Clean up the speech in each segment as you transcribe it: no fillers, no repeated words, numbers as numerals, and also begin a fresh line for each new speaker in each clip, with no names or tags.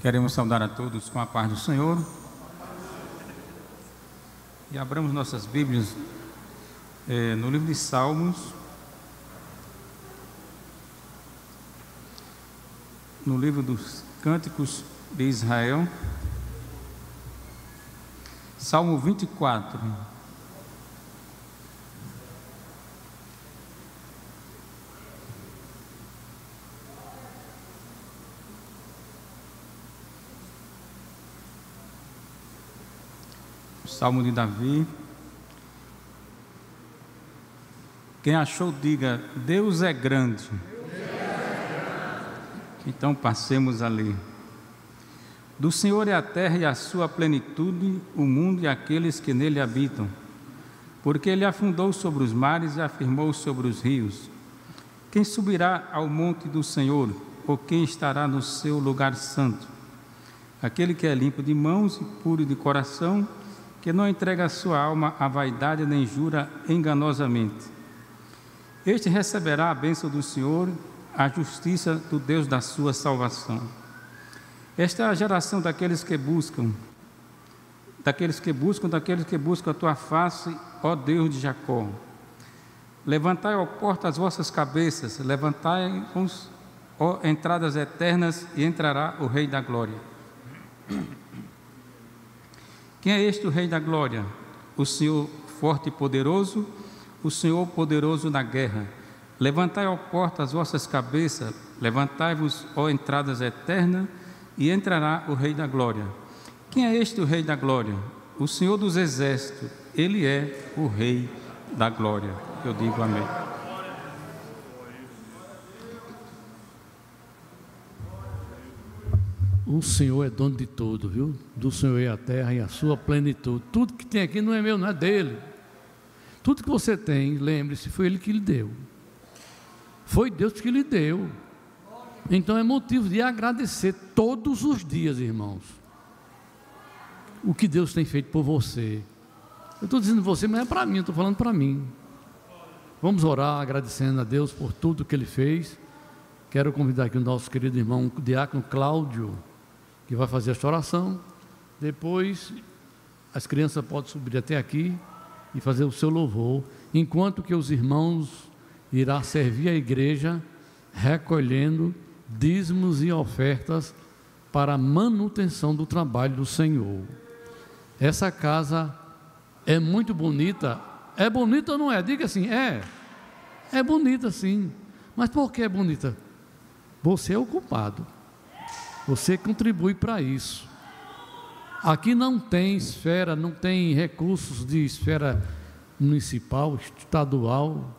Queremos saudar a todos com a paz do Senhor. E abramos nossas Bíblias no livro de Salmos, no livro dos Cânticos de Israel, Salmo 24. Salmo de Davi. Quem achou, diga: Deus é grande. Então passemos a ler. Do Senhor é a terra e a sua plenitude, o mundo e aqueles que nele habitam. Porque ele afundou sobre os mares e afirmou sobre os rios. Quem subirá ao monte do Senhor, ou quem estará no seu lugar santo? Aquele que é limpo de mãos e puro de coração, que não entrega a sua alma à vaidade nem jura enganosamente. Este receberá a bênção do Senhor, a justiça do Deus da sua salvação. Esta é a geração daqueles que buscam a tua face, ó Deus de Jacó. Levantai, ó porta, as vossas cabeças, levantai-vos, ó entradas eternas, e entrará o Rei da Glória. Quem é este o Rei da Glória? O Senhor forte e poderoso, o Senhor poderoso na guerra. Levantai, ó porta, as vossas cabeças, levantai-vos, ó entradas eternas, e entrará o Rei da Glória. Quem é este o Rei da Glória? O Senhor dos Exércitos, Ele é o Rei da Glória. Eu digo amém.
O Senhor é dono de tudo, viu? Do Senhor é a terra e a sua plenitude. Tudo que tem aqui não é meu, não é dele. Tudo que você tem, lembre-se, foi Ele que lhe deu. Foi Deus que lhe deu. Então é motivo de agradecer todos os dias, irmãos, o que Deus tem feito por você. Eu estou dizendo você, mas é para mim, eu estou falando para mim. Vamos orar agradecendo a Deus por tudo que Ele fez. Quero convidar aqui o nosso querido irmão, o diácono Cláudio, que vai fazer esta oração. Depois, as crianças podem subir até aqui e fazer o seu louvor, enquanto que os irmãos irão servir a igreja, recolhendo dízimos e ofertas para a manutenção do trabalho do Senhor. Essa casa é muito bonita. É bonita ou não é? Diga assim, é bonita sim. Mas por que é bonita? Você é o culpado. Você contribui para isso. Aqui não tem esfera, não tem recursos de esfera municipal, estadual,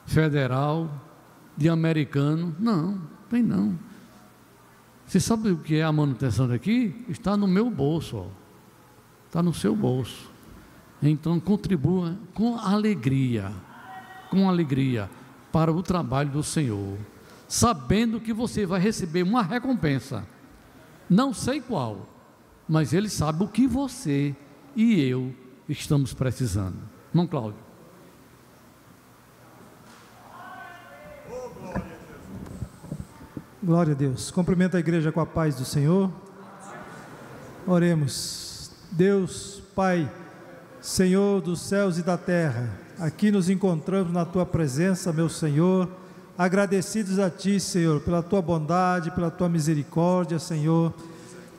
federal, de americano. Não, tem não. Você sabe o que é a manutenção daqui? Está no meu bolso, ó. Está no seu bolso. Então contribua com alegria para o trabalho do Senhor, sabendo que você vai receber uma recompensa, não sei qual, mas Ele sabe o que você e eu estamos precisando. Irmão Cláudio.
Glória a Deus. Cumprimento a igreja com a paz do Senhor. Oremos. Deus, Pai, Senhor dos céus e da terra, aqui nos encontramos na Tua presença, meu Senhor, agradecidos a Ti, Senhor, pela Tua bondade, pela Tua misericórdia, Senhor.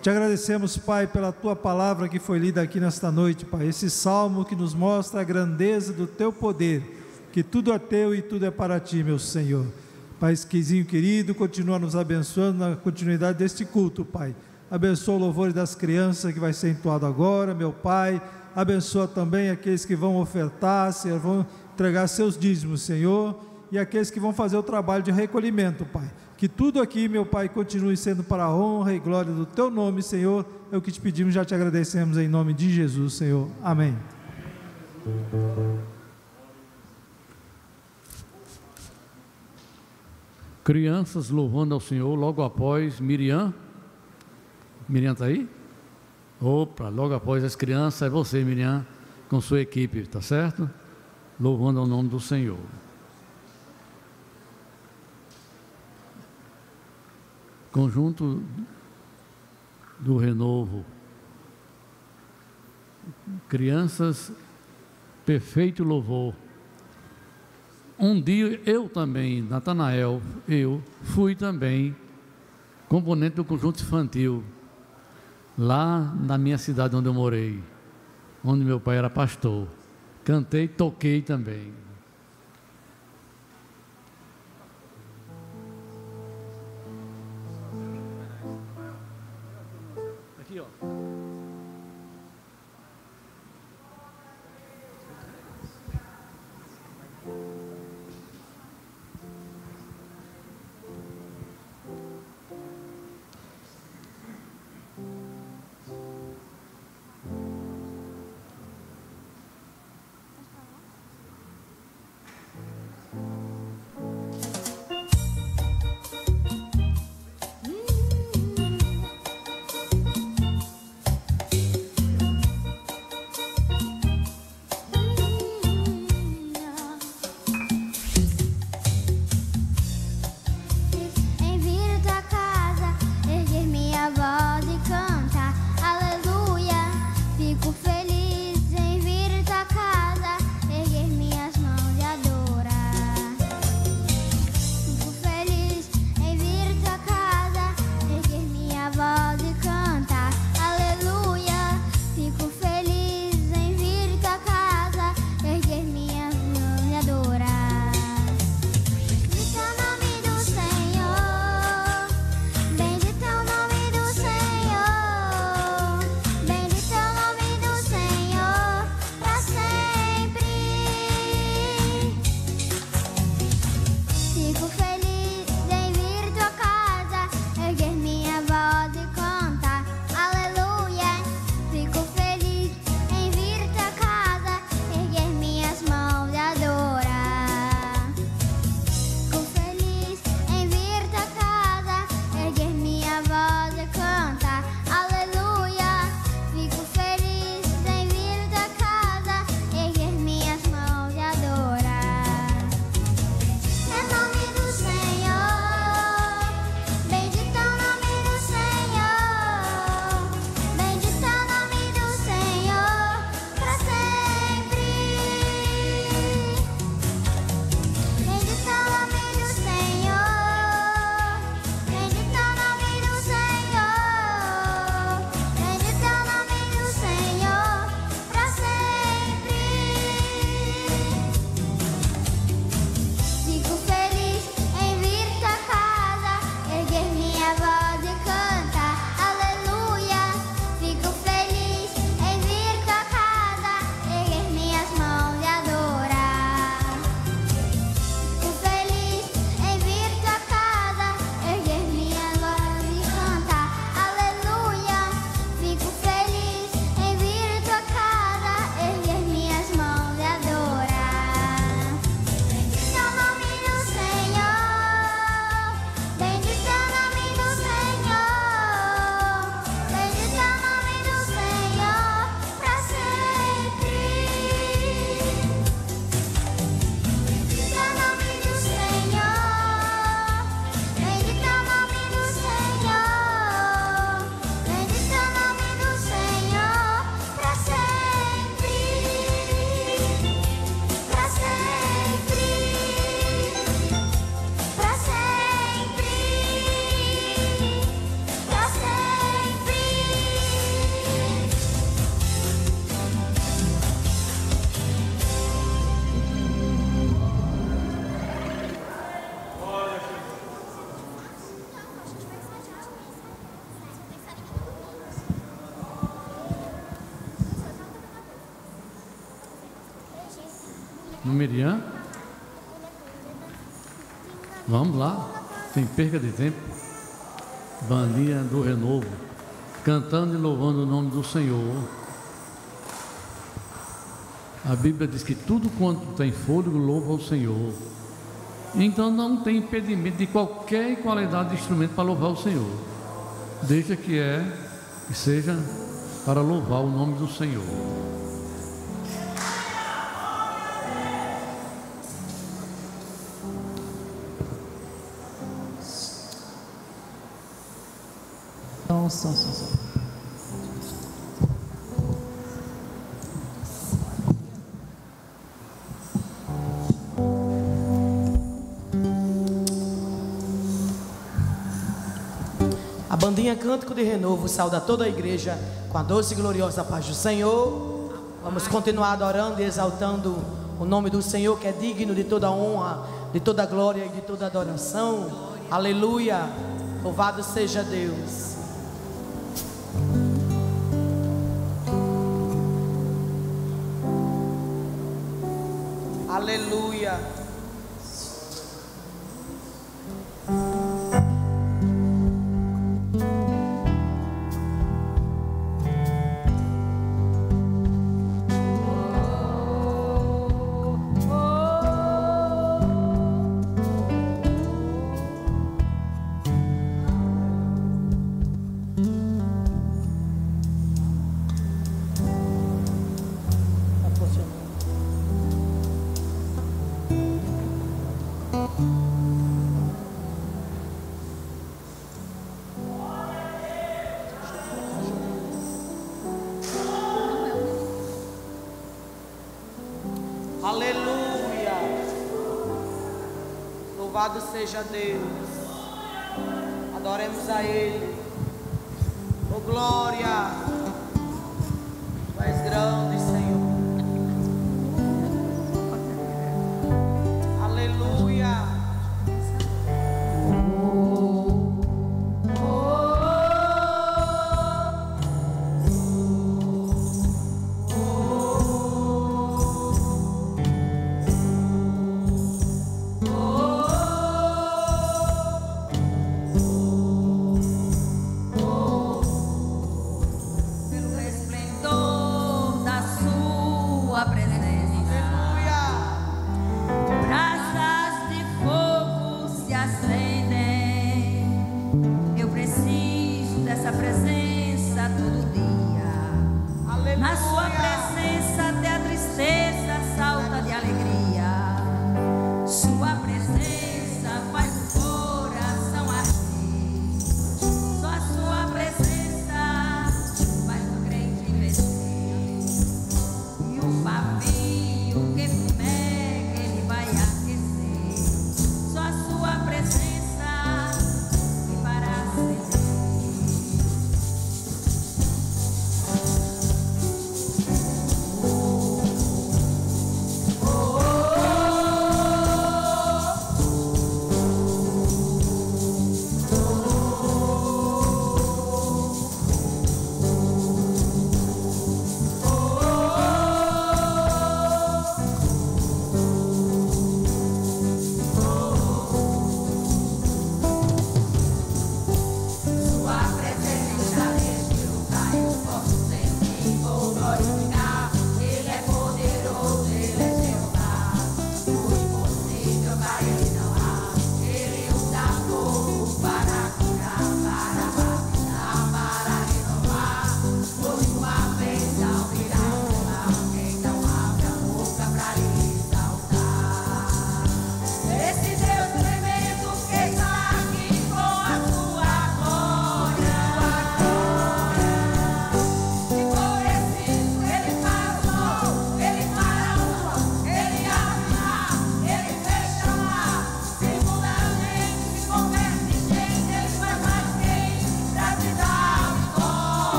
Te agradecemos, Pai, pela Tua palavra que foi lida aqui nesta noite, Pai, esse salmo que nos mostra a grandeza do Teu poder, que tudo é Teu e tudo é para Ti, meu Senhor. Paizinho querido, continua nos abençoando na continuidade deste culto, Pai. Abençoa o louvor das crianças que vai ser entoado agora, meu Pai. Abençoa também aqueles que vão ofertar, Senhor, vão entregar seus dízimos, Senhor, e aqueles que vão fazer o trabalho de recolhimento, Pai. Que tudo aqui, meu Pai, continue sendo para a honra e glória do Teu nome, Senhor. É o que te pedimos, já te agradecemos em nome de Jesus, Senhor. Amém.
Crianças louvando ao Senhor, logo após Miriam. Miriam está aí? Opa, logo após as crianças, é você, Miriam, com sua equipe, tá certo? Louvando ao nome do Senhor. Conjunto do Renovo. Crianças, perfeito louvor. Um dia eu também, Natanael, eu fui também componente do conjunto infantil, lá na minha cidade onde eu morei, onde meu pai era pastor. Cantei, toquei também. Aqui, ó. No Miriam. Vamos lá, sem perca de tempo. Bandinha do Renovo, cantando e louvando o nome do Senhor. A Bíblia diz que tudo quanto tem fôlego louva o Senhor. Então não tem impedimento de qualquer qualidade de instrumento para louvar o Senhor, desde que seja para louvar o nome do Senhor.
Som. bandinha Cântico de Renovo sauda toda a igreja com a doce e gloriosa paz do Senhor. Vamos continuar adorando e exaltando o nome do Senhor, que é digno de toda honra, de toda glória e de toda adoração. Aleluia, louvado seja Deus. Aleluia. Aleluia, louvado seja Deus, adoremos a Ele, oh glória, Tu és grande, Senhor, aleluia.
Pelo resplendor da sua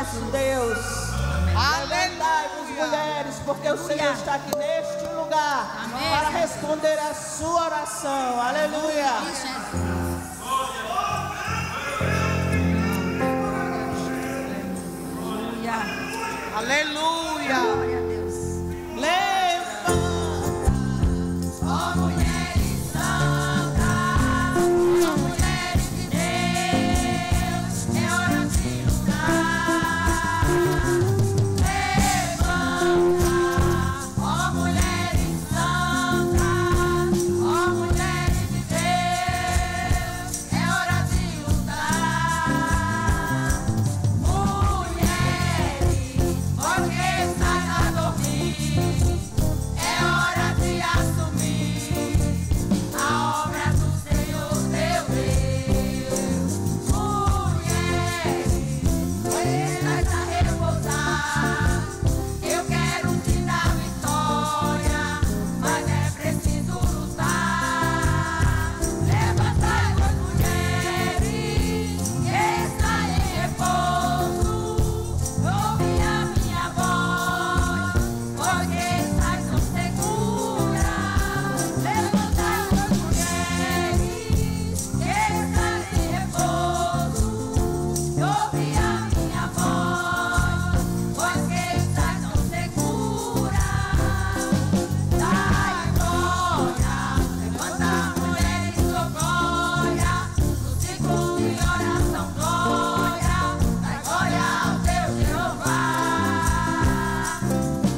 nosso Deus. Levantai-vos, mulheres, porque o Senhor está aqui neste lugar para responder a sua oração. Aleluia. Aleluia. Glória a Deus. Levanta, ó mulheres santas, ó mulheres de Deus, é hora de lutar. Levanta, ó mulheres santas, ó mulheres de Deus, é hora de lutar. Mulheres, porque sai a dormir, é hora de assumir a obra do Senhor teu Deus. Mulheres, sai a repousar, eu quero te dar vitória, mas é preciso lutar. Levantai-vos, mulheres, que está em repouso. Ouve a minha voz, porque estás tão segura. Levantai-vos, mulheres, que estás em repouso. Ouve a minha voz, porque estás tão segura. Dai glória, levanta mulheres, sua glória, no ciclo de oração, glória. Dai glória ao teu Jeová.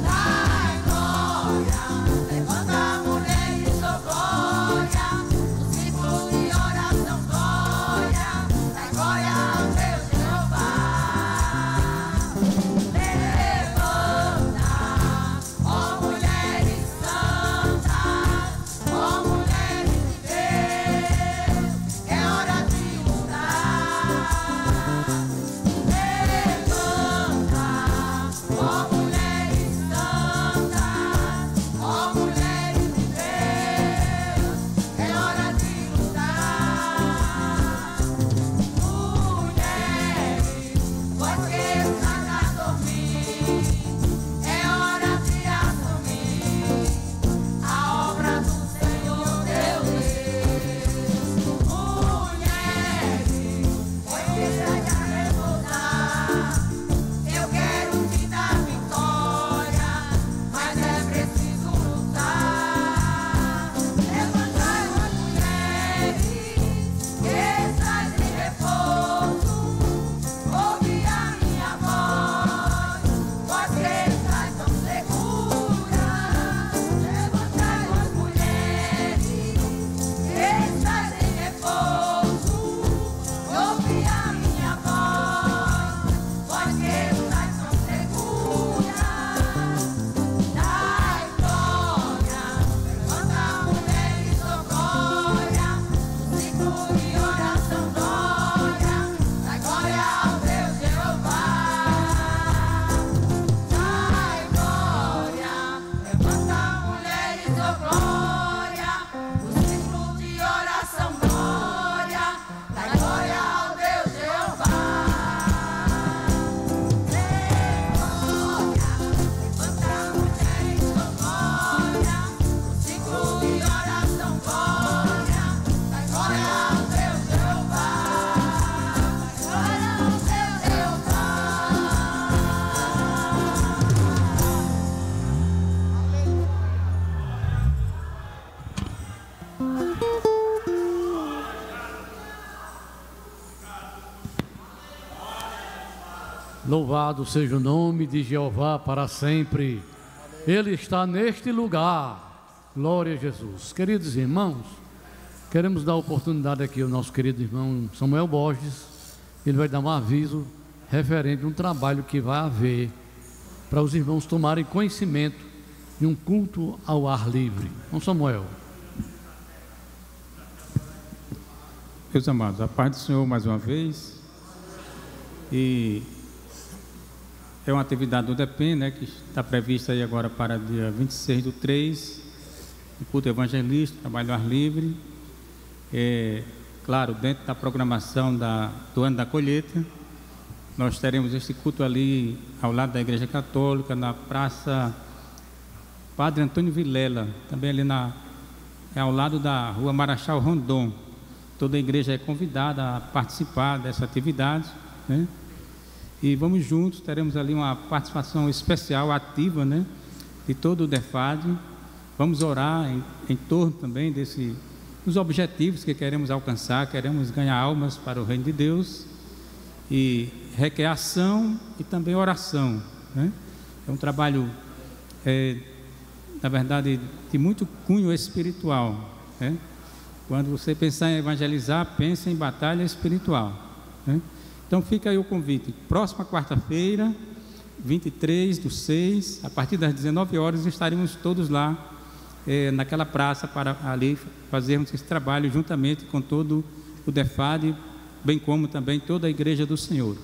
Dai glória, levanta mulheres, sua glória, no ciclo de oração, glória. Dai glória ao teu Jeová. Levanta, ó mulheres santas, ó mulheres de Deus, é hora de lutar. Levanta, ó mulheres santas, ó mulheres de Deus, é hora de lutar. Mulheres, porque estás a dormir, é hora de assumir a obra do Senhor teu Deus. Mulheres, porque estás a repousar, eu quero te dar vitória, mas é preciso lutar. Levantai-vos, mulheres, que estás em repouso. Ouve a minha voz, porque estás tão segura. Levantai-vos, mulheres, que estás em repouso. Ouve a minha voz, porque estás tão segura. Dai glória, levanta mulheres, sua glória, no ciclo de oração, glória. Dai glória ao teu Jeová. Dai glória, levanta mulheres, sua glória, no ciclo de oração, glória. Dai glória ao teu Jeová. Levanta mulheres, sua glória, no ciclo de oração, glória. Dai glória ao teu Jeová. Glória ao teu Jeová.
Louvado seja o nome de Jeová para sempre. Ele está neste lugar. Glória a Jesus. Queridos irmãos, queremos dar oportunidade aqui ao nosso querido irmão Samuel Borges. Ele vai dar um aviso referente a um trabalho que vai haver para os irmãos tomarem conhecimento de um culto ao ar livre. Irmão Samuel.
Meus amados, a paz do Senhor mais uma vez. E é uma atividade do DEPEN, né, que está prevista aí agora para dia 26/3, o culto evangelista, trabalho ao ar livre. Claro, dentro da programação do ano da colheita. nós teremos este culto ali ao lado da Igreja Católica, na Praça Padre Antônio Vilela, também ali ao lado da Rua Marechal Rondon. Toda a igreja é convidada a participar dessa atividade, né? E vamos juntos, teremos ali uma participação especial, ativa, né, de todo o DEFAD. Vamos orar em torno também dos objetivos que queremos alcançar. Queremos ganhar almas para o reino de Deus, e requer ação e também oração, né? É um trabalho, na verdade, de muito cunho espiritual, né? Quando você pensar em evangelizar, pense em batalha espiritual, né? Então fica aí o convite. Próxima quarta-feira, 23/6, a partir das 19 horas, estaremos todos lá naquela praça para ali fazermos esse trabalho juntamente com todo o DEFAD, bem como também toda a Igreja do Senhor.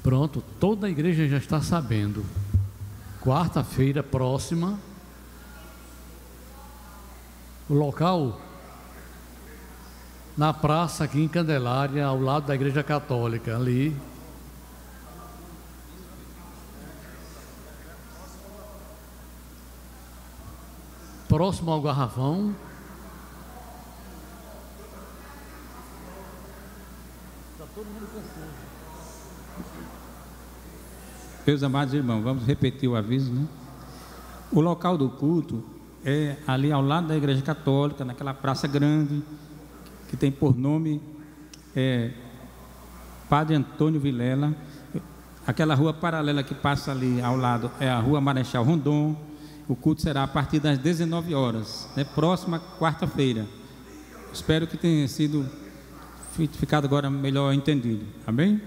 Pronto, toda a igreja já está sabendo. Quarta-feira próxima, o local na praça aqui em Candelária, ao lado da Igreja Católica, ali. Próximo ao Garrafão. Está todo mundo confuso.
Meus amados irmãos, vamos repetir o aviso, né? O local do culto é ali ao lado da Igreja Católica, naquela praça grande, que tem por nome Padre Antônio Vilela. Aquela rua paralela que passa ali ao lado é a Rua Marechal Rondon. O culto será a partir das 19 horas, né? Próxima quarta-feira. Espero que tenha ficado agora melhor entendido. Amém?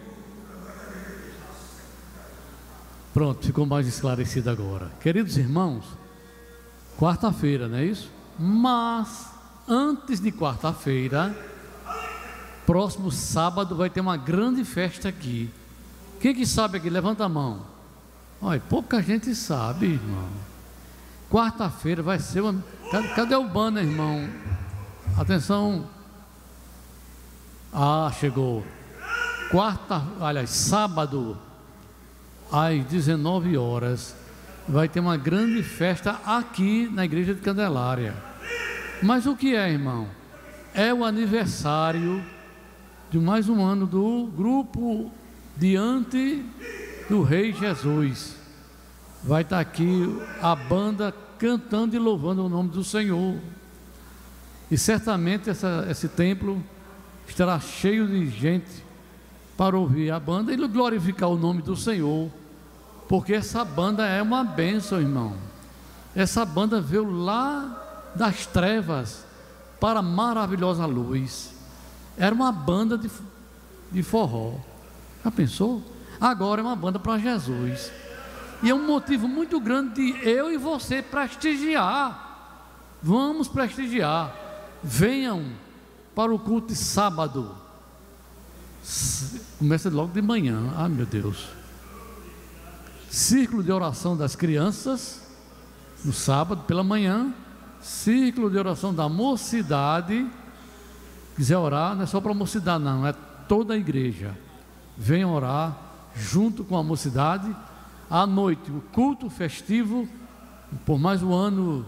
Pronto, ficou mais esclarecido agora. Queridos irmãos, quarta-feira, não é isso? Mas, antes de quarta-feira, próximo sábado vai ter uma grande festa aqui. Quem que sabe aqui? Levanta a mão. Olha, pouca gente sabe, irmão. Quarta-feira vai ser uma... Cadê o banner, irmão? Atenção. Ah, chegou. Sábado, às 19 horas, vai ter uma grande festa aqui na Igreja de Candelária. Mas o que é, irmão? É o aniversário de mais um ano do grupo Diante do Rei Jesus. Vai estar aqui a banda cantando e louvando o nome do Senhor. E certamente esse templo estará cheio de gente para ouvir a banda e glorificar o nome do Senhor, porque essa banda é uma bênção, irmão. Essa banda veio lá das trevas para a maravilhosa luz. Era uma banda de forró. Já pensou? Agora é uma banda para Jesus. E é um motivo muito grande de eu e você prestigiar. Vamos prestigiar. Venham para o culto de sábado. Começa logo de manhã. Ah, meu Deus. Círculo de oração das crianças no sábado pela manhã. Círculo de oração da mocidade. Quiser orar, não é só para a mocidade, não, é toda a igreja. Venham orar junto com a mocidade. À noite, o culto festivo, por mais um ano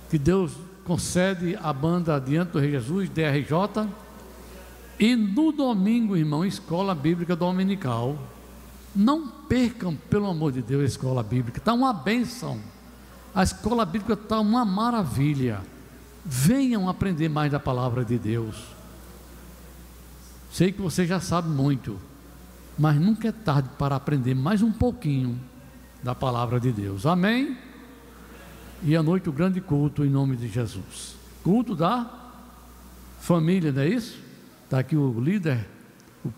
que Deus concede à banda Diante do Rei Jesus, DRJ. E no domingo, irmão, escola bíblica dominical. Não percam, pelo amor de Deus, a escola bíblica. Está uma bênção. A escola bíblica está uma maravilha. Venham aprender mais da palavra de Deus. Sei que você já sabe muito, mas nunca é tarde para aprender mais um pouquinho da palavra de Deus. Amém? E à noite o grande culto em nome de Jesus. Culto da família, não é isso? Está aqui o líder, o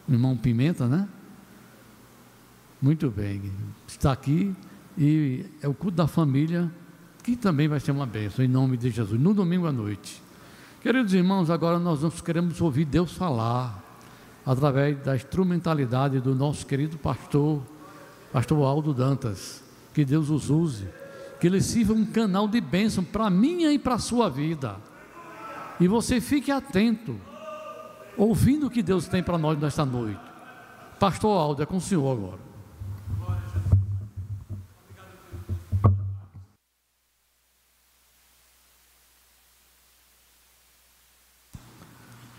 irmão Pimenta, né? Muito bem, está aqui e é o culto da família, que também vai ser uma bênção, em nome de Jesus, no domingo à noite. Queridos irmãos, agora nós queremos ouvir Deus falar, através da instrumentalidade do nosso querido pastor Aldo Dantas. Que Deus os use, que ele sirva um canal de bênção para a minha e para a sua vida. E você fique atento, ouvindo o que Deus tem para nós nesta noite. Pastor Aldo, é com o senhor agora.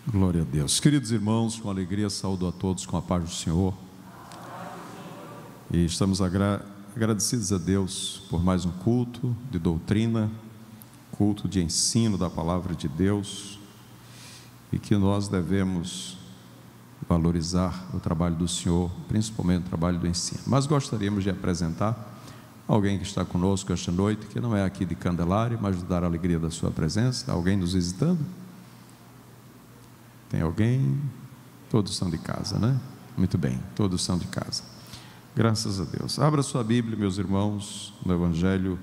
Glória a Deus. Queridos irmãos, com alegria saúdo a todos com a paz do Senhor. E estamos agradecidos a Deus por mais um culto de doutrina, culto de ensino da palavra de Deus, e que nós devemos valorizar o trabalho do Senhor, principalmente o trabalho do ensino. Mas gostaríamos de apresentar alguém que está conosco esta noite, que não é aqui de Candelária, mas de dar a alegria da sua presença. Alguém nos visitando? Tem alguém? Todos são de casa, né? Muito bem, todos são de casa. Graças a Deus. Abra sua Bíblia, meus irmãos, no Evangelho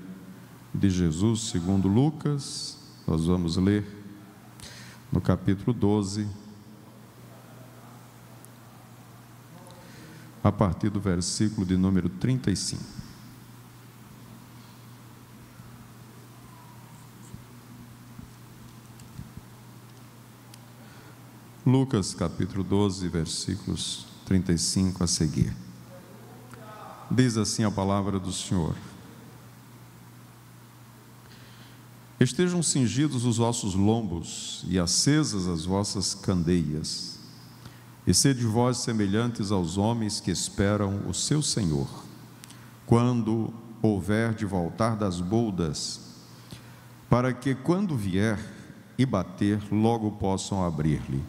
de Jesus, segundo Lucas. Nós vamos ler no capítulo 12, a partir do versículo de número 35. Lucas capítulo 12, versículos 35 a seguir. Diz assim a palavra do Senhor: estejam cingidos os vossos lombos e acesas as vossas candeias, e sede vós semelhantes aos homens que esperam o seu Senhor, quando houver de voltar das boldas, para que quando vier e bater, logo possam abrir-lhe.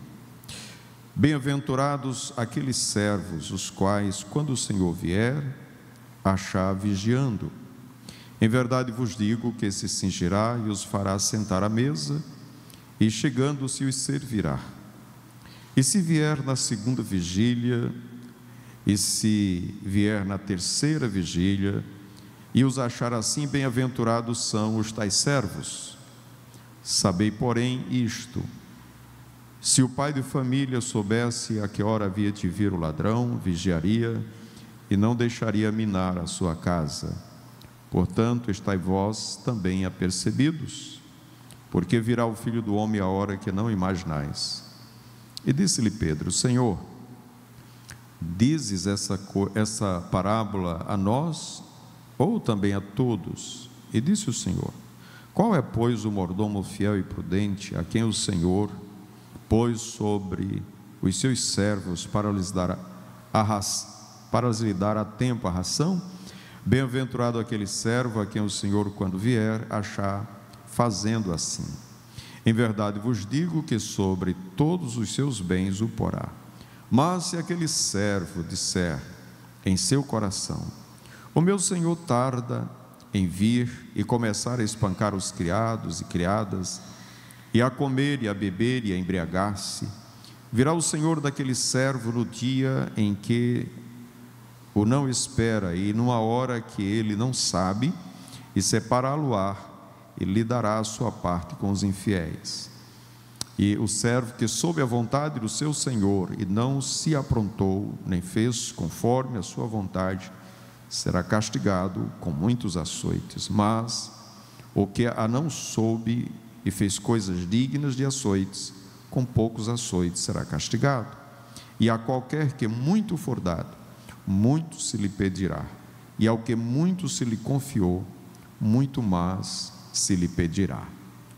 Bem-aventurados aqueles servos, os quais, quando o Senhor vier, achar vigiando. Em verdade vos digo que se cingirá e os fará sentar à mesa, e chegando-se os servirá. E se vier na segunda vigília, e se vier na terceira vigília, e os achar assim, bem-aventurados são os tais servos. Sabei, porém, isto: se o pai de família soubesse a que hora havia de vir o ladrão, vigiaria e não deixaria minar a sua casa. Portanto, estai vós também apercebidos, porque virá o Filho do Homem a hora que não imaginais. E disse-lhe Pedro: Senhor, dizes essa parábola a nós ou também a todos? E disse o Senhor: qual é, pois, o mordomo fiel e prudente, a quem o Senhor pôs sobre os seus servos para lhes dar a tempo a ração? Bem-aventurado aquele servo a quem o Senhor, quando vier, achar fazendo assim. Em verdade vos digo que sobre todos os seus bens o porá. Mas se aquele servo disser em seu coração: o meu Senhor tarda em vir, e começar a espancar os criados e criadas, e a comer e a beber e a embriagar-se, virá o Senhor daquele servo no dia em que o não espera e numa hora que ele não sabe, e separá-lo-á e lhe dará a sua parte com os infiéis. E o servo que soube a vontade do seu Senhor e não se aprontou, nem fez conforme a sua vontade, será castigado com muitos açoites. Mas o que a não soube e fez coisas dignas de açoites, com poucos açoites será castigado. E a qualquer que muito for dado, muito se lhe pedirá, e ao que muito se lhe confiou, muito mais se lhe pedirá.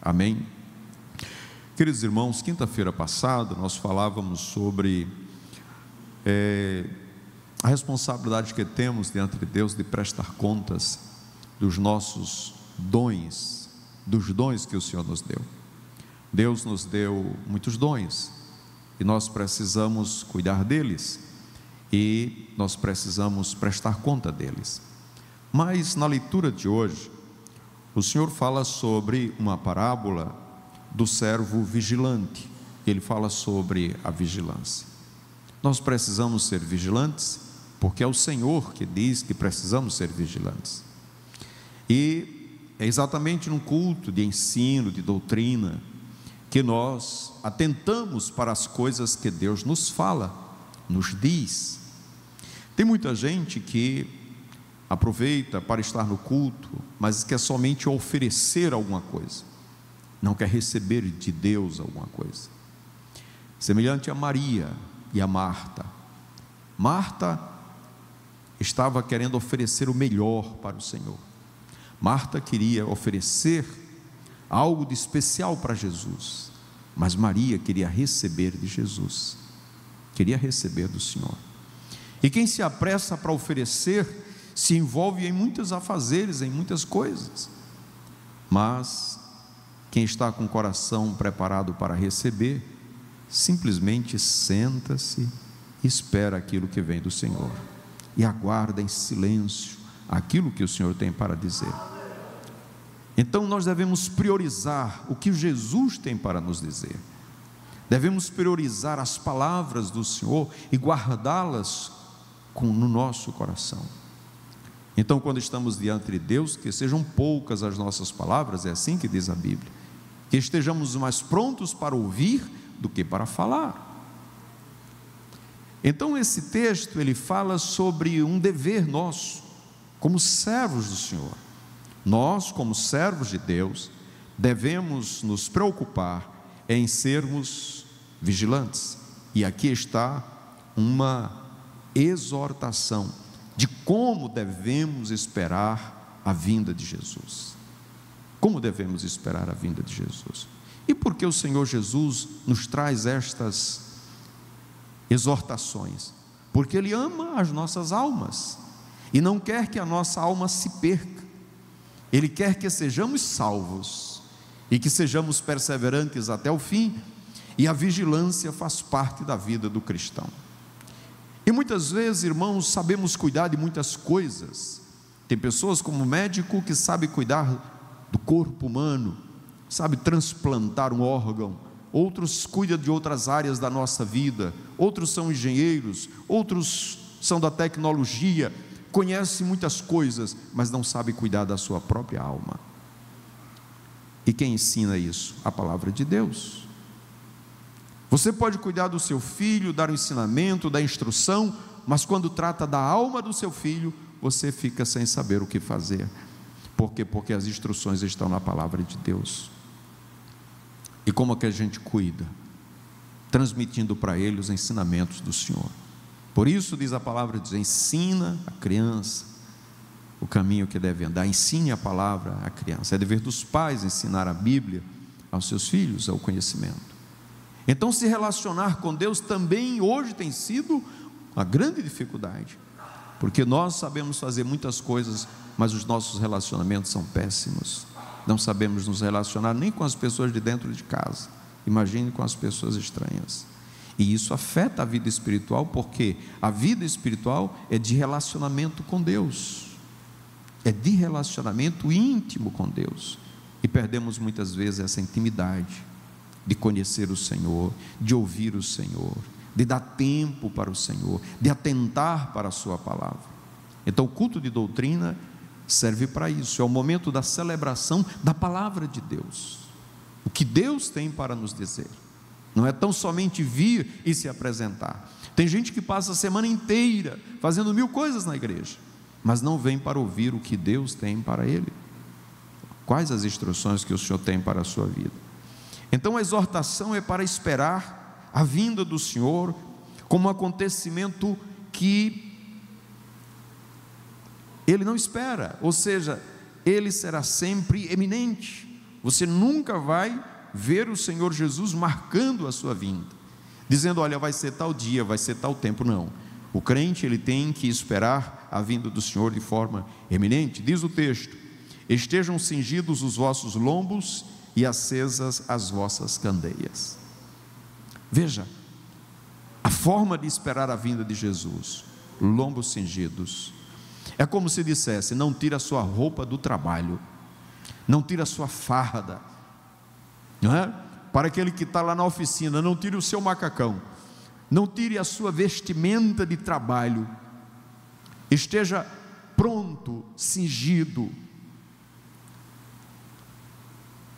Amém? Queridos irmãos, quinta-feira passada nós falávamos sobre a responsabilidade que temos diante de Deus de prestar contas dos nossos dons, dos dons que o Senhor nos deu. Deus nos deu muitos dons e nós precisamos cuidar deles e nós precisamos prestar conta deles. Mas na leitura de hoje, o Senhor fala sobre uma parábola do servo vigilante. Ele fala sobre a vigilância. Nós precisamos ser vigilantes, porque é o Senhor que diz que precisamos ser vigilantes. E é exatamente num culto de ensino, de doutrina, que nós atentamos para as coisas que Deus nos fala, nos diz. Tem muita gente que aproveita para estar no culto, mas quer somente oferecer alguma coisa. não quer receber de Deus alguma coisa. Semelhante a Maria e a Marta. Marta estava querendo oferecer o melhor para o Senhor. Marta queria oferecer algo de especial para Jesus, mas Maria queria receber de Jesus, queria receber do Senhor. E quem se apressa para oferecer se envolve em muitos afazeres, em muitas coisas, mas quem está com o coração preparado para receber, simplesmente senta-se e espera aquilo que vem do Senhor e aguarda em silêncio aquilo que o Senhor tem para dizer. Então nós devemos priorizar o que Jesus tem para nos dizer, devemos priorizar as palavras do Senhor e guardá-las no nosso coração. Então, quando estamos diante de Deus, que sejam poucas as nossas palavras, é assim que diz a Bíblia, que estejamos mais prontos para ouvir do que para falar. Então esse texto, ele fala sobre um dever nosso, como servos do Senhor. Nós, como servos de Deus, devemos nos preocupar em sermos vigilantes. E aqui está uma exortação de como devemos esperar a vinda de Jesus. Como devemos esperar a vinda de Jesus? E por que o Senhor Jesus nos traz estas exortações? Porque Ele ama as nossas almas e não quer que a nossa alma se perca. Ele quer que sejamos salvos e que sejamos perseverantes até o fim, e a vigilância faz parte da vida do cristão. E muitas vezes, irmãos, sabemos cuidar de muitas coisas. Tem pessoas como médico que sabe cuidar do corpo humano, sabe transplantar um órgão. Outros cuidam de outras áreas da nossa vida. Outros são engenheiros, outros são da tecnologia, conhecem muitas coisas, mas não sabem cuidar da sua própria alma. E quem ensina isso? A palavra de Deus. Você pode cuidar do seu filho, dar o ensinamento, dar instrução, mas quando trata da alma do seu filho, você fica sem saber o que fazer. Por quê? Porque as instruções estão na palavra de Deus. E como é que a gente cuida? Transmitindo para ele os ensinamentos do Senhor. Por isso diz a palavra, diz, ensina a criança o caminho que deve andar. Ensine a palavra à criança. É dever dos pais ensinar a Bíblia aos seus filhos, ao conhecimento. Então, se relacionar com Deus também hoje tem sido uma grande dificuldade, porque nós sabemos fazer muitas coisas, mas os nossos relacionamentos são péssimos. Não sabemos nos relacionar nem com as pessoas de dentro de casa, imagine com as pessoas estranhas. E isso afeta a vida espiritual, porque a vida espiritual é de relacionamento com Deus, é de relacionamento íntimo com Deus, e perdemos muitas vezes essa intimidade de conhecer o Senhor, de ouvir o Senhor, de dar tempo para o Senhor, de atentar para a sua palavra. Então o culto de doutrina serve para isso, é o momento da celebração da palavra de Deus, o que Deus tem para nos dizer. Não é tão somente vir e se apresentar. Tem gente que passa a semana inteira fazendo 1000 coisas na igreja, mas não vem para ouvir o que Deus tem para ele. Quais as instruções que o Senhor tem para a sua vida? Então a exortação é para esperar a vinda do Senhor como um acontecimento que Ele não espera, ou seja, Ele será sempre eminente. Você nunca vai ver o Senhor Jesus marcando a sua vinda, dizendo, olha, vai ser tal dia, vai ser tal tempo. Não, o crente ele tem que esperar a vinda do Senhor de forma eminente. Diz o texto, estejam cingidos os vossos lombos e acesas as vossas candeias. Veja, a forma de esperar a vinda de Jesus, lombos cingidos, é como se dissesse, não tira a sua roupa do trabalho, não tira a sua farda, não é? Para aquele que está lá na oficina, não tire o seu macacão, não tire a sua vestimenta de trabalho, esteja pronto, cingido,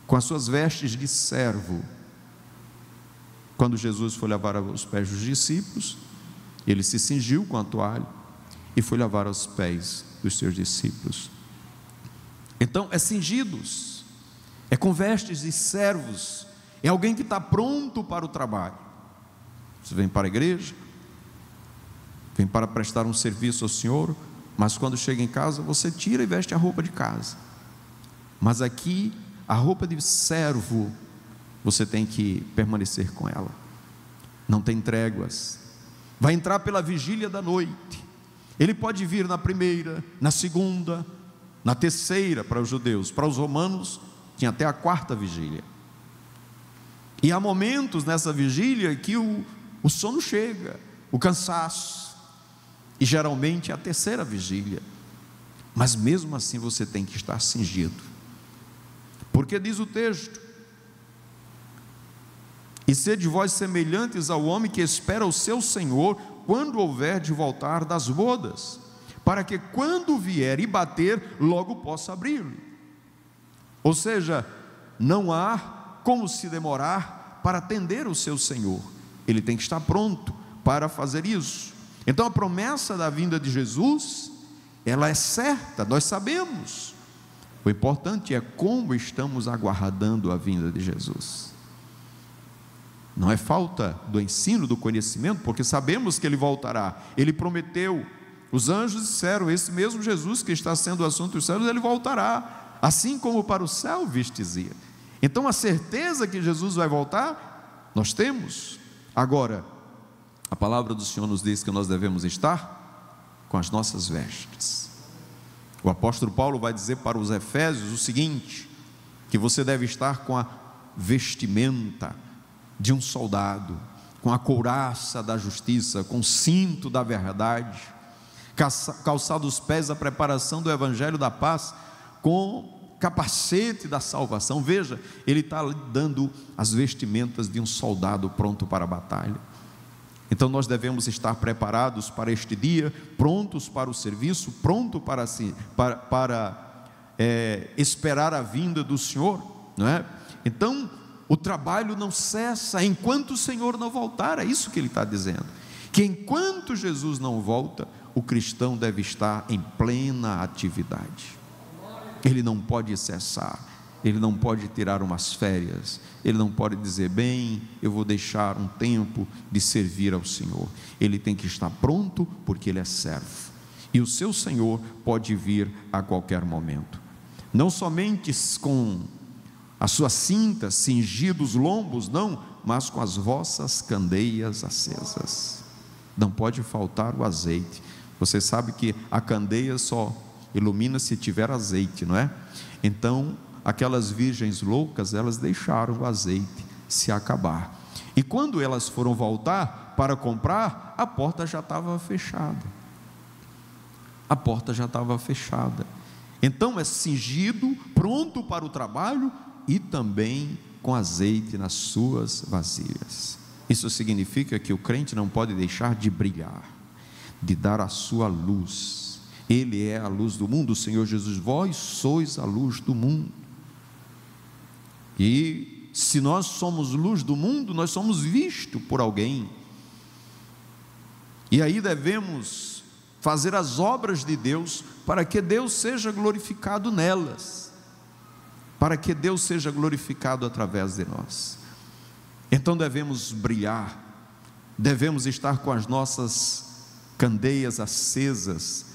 com as suas vestes de servo. Quando Jesus foi lavar os pés dos discípulos, ele se cingiu com a toalha e foi lavar os pés dos seus discípulos. Então é cingidos, é com vestes de servos, é alguém que está pronto para o trabalho. Você vem para a igreja, vem para prestar um serviço ao Senhor, mas quando chega em casa, você tira e veste a roupa de casa. Mas aqui, a roupa de servo, você tem que permanecer com ela, não tem tréguas. Vai entrar pela vigília da noite, ele pode vir na primeira, na segunda, na terceira para os judeus, para os romanos tinha até a quarta vigília. E há momentos nessa vigília que o sono chega, o cansaço, e geralmente é a terceira vigília, mas mesmo assim você tem que estar cingido, porque diz o texto: e sede vós semelhantes ao homem que espera o seu Senhor, quando houver de voltar das bodas, para que quando vier e bater, logo possa abrir-lhe. Ou seja, não há como se demorar para atender o seu Senhor, ele tem que estar pronto para fazer isso. Então a promessa da vinda de Jesus, ela é certa, nós sabemos. O importante é como estamos aguardando a vinda de Jesus. Não é falta do ensino, do conhecimento, porque sabemos que ele voltará. Ele prometeu, os anjos disseram: esse mesmo Jesus que está sendo o assunto dos céus, ele voltará, assim como para o céu vistes ir. Então a certeza que Jesus vai voltar, nós temos. Agora, a palavra do Senhor nos diz que nós devemos estar com as nossas vestes. O apóstolo Paulo vai dizer para os Efésios o seguinte: que você deve estar com a vestimenta de um soldado, com a couraça da justiça, com o cinto da verdade, calçado os pés a preparação do evangelho da paz, com capacete da salvação. Veja, ele está dando as vestimentas de um soldado pronto para a batalha. Então nós devemos estar preparados para este dia, prontos para o serviço, pronto para esperar a vinda do Senhor, não é? Então o trabalho não cessa enquanto o Senhor não voltar. É isso que ele está dizendo, que enquanto Jesus não volta, o cristão deve estar em plena atividade. Ele não pode cessar, ele não pode tirar umas férias, ele não pode dizer: bem, eu vou deixar um tempo de servir ao Senhor. Ele tem que estar pronto, porque ele é servo, e o seu Senhor pode vir a qualquer momento. Não somente com a sua cinta, cingido os lombos, não, mas com as vossas candeias acesas. Não pode faltar o azeite. Você sabe que a candeia só ilumina se tiver azeite, não é? Então, aquelas virgens loucas, elas deixaram o azeite se acabar. E quando elas foram voltar para comprar, a porta já estava fechada. A porta já estava fechada. Então é cingido, pronto para o trabalho, e também com azeite nas suas vasilhas. Isso significa que o crente não pode deixar de brilhar, de dar a sua luz. Ele é a luz do mundo. O Senhor Jesus: vós sois a luz do mundo. E se nós somos luz do mundo, nós somos vistos por alguém. E aí devemos fazer as obras de Deus, para que Deus seja glorificado nelas, para que Deus seja glorificado através de nós. Então devemos brilhar, devemos estar com as nossas candeias acesas.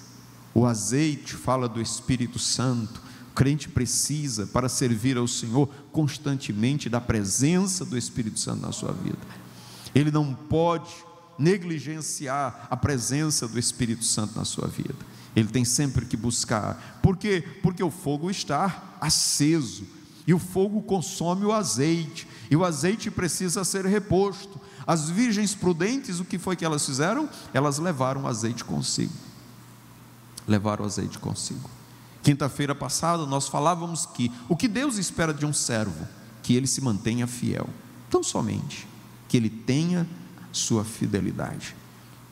O azeite fala do Espírito Santo. O crente precisa, para servir ao Senhor, constantemente da presença do Espírito Santo na sua vida. Ele não pode negligenciar a presença do Espírito Santo na sua vida. Ele tem sempre que buscar. Por quê? Porque o fogo está aceso, e o fogo consome o azeite, e o azeite precisa ser reposto. As virgens prudentes, o que foi que elas fizeram? Elas levaram o azeite consigo. Levaram o azeite consigo. Quinta-feira passada nós falávamos que o que Deus espera de um servo, que ele se mantenha fiel, tão somente que ele tenha sua fidelidade.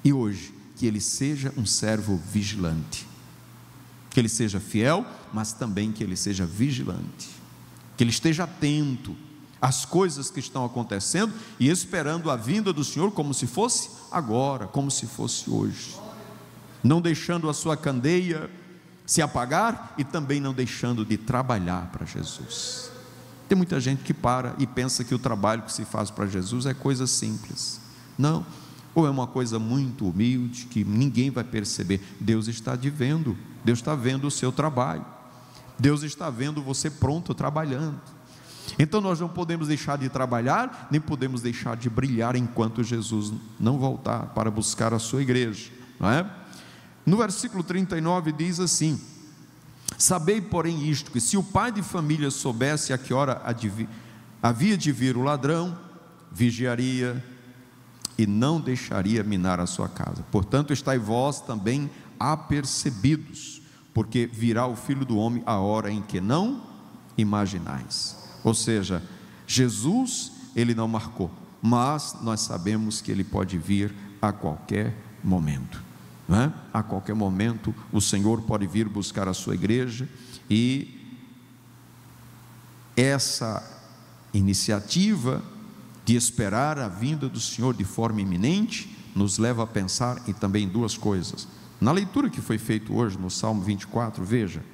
E hoje, que ele seja um servo vigilante, que ele seja fiel, mas também que ele seja vigilante, que ele esteja atento às coisas que estão acontecendo e esperando a vinda do Senhor como se fosse agora, como se fosse hoje, não deixando a sua candeia se apagar e também não deixando de trabalhar para Jesus. Tem muita gente que para e pensa que o trabalho que se faz para Jesus é coisa simples. Não, ou é uma coisa muito humilde, que ninguém vai perceber. Deus está te vendo, Deus está vendo o seu trabalho, Deus está vendo você pronto trabalhando. Então nós não podemos deixar de trabalhar, nem podemos deixar de brilhar enquanto Jesus não voltar para buscar a sua igreja, não é? No versículo 39 diz assim: sabei, porém, isto, que se o pai de família soubesse a que hora havia de vir o ladrão, vigiaria e não deixaria minar a sua casa. Portanto, estai vós também apercebidos, porque virá o Filho do Homem a hora em que não imaginais. Ou seja, Jesus, ele não marcou, mas nós sabemos que ele pode vir a qualquer momento, não é? A qualquer momento o Senhor pode vir buscar a sua igreja, e essa iniciativa de esperar a vinda do Senhor de forma iminente nos leva a pensar em também duas coisas. Na leitura que foi feita hoje no Salmo 24, veja